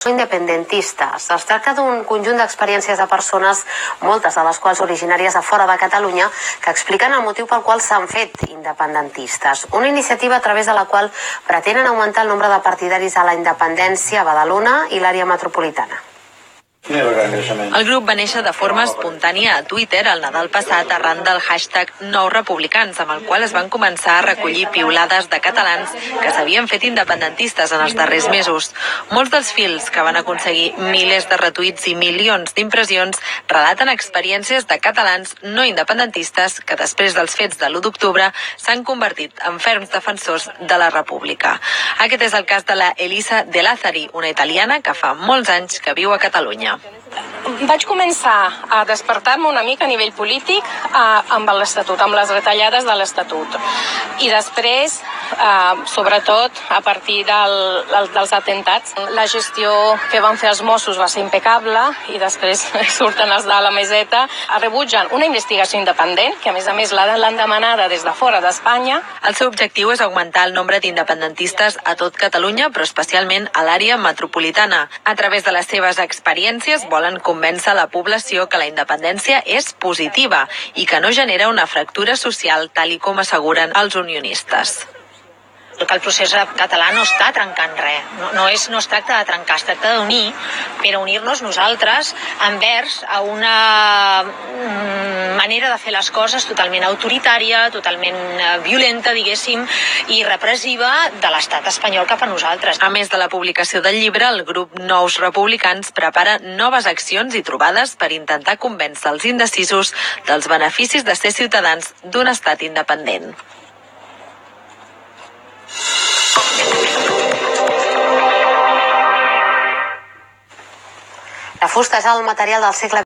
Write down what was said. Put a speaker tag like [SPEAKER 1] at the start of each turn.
[SPEAKER 1] Independentistes. Es tracta d'un conjunt d'experiències de persones, moltes de les quals originàries de fora de Catalunya, que expliquen el motiu pel qual s'han fet independentistes. Una iniciativa a través de la qual pretenen augmentar el nombre de partidaris a la independència a Badalona i l'àrea metropolitana.
[SPEAKER 2] El grup va néixer de forma espontània a Twitter el Nadal passat arran del hashtag #NouRepublicans, amb el qual es van començar a recollir piulades de catalans que s'havien fet independentistes en els darrers mesos. Molts dels fils, que van aconseguir milers de retuits i milions d'impressions, relaten experiències de catalans no independentistes que després dels fets de l'1 d'octubre s'han convertit en ferms defensors de la república. Aquest és el cas de la Elisa De Lázari, una italiana que fa molts anys que viu a Catalunya.
[SPEAKER 3] Vaig començar a despertar-me una mica a nivell polític amb l'Estatut, amb les retallades de l'Estatut. I després, sobretot, a partir dels atemptats, la gestió que van fer els Mossos va ser impecable i després surten els de la meseta, rebutgen una investigació independent, que a més l'han demanada des de fora d'Espanya.
[SPEAKER 2] El seu objectiu és augmentar el nombre d'independentistes a tot Catalunya, però especialment a l'àrea metropolitana. A través de les seves experiències volen convèncer la població que la independència és positiva i que no genera una fractura social, tal i com asseguren els unionistes.
[SPEAKER 4] Que el procés català no està trencant res, no es tracta de trencar, es tracta d'unir, però unir-nos nosaltres envers a una manera de fer les coses totalment autoritària, totalment violenta, diguéssim, i repressiva de l'estat espanyol cap a nosaltres.
[SPEAKER 2] A més de la publicació del llibre, el grup Nous Republicans prepara noves accions i trobades per intentar convèncer els indecisos dels beneficis de ser ciutadans d'un estat independent.
[SPEAKER 1] La fusta és el material del segle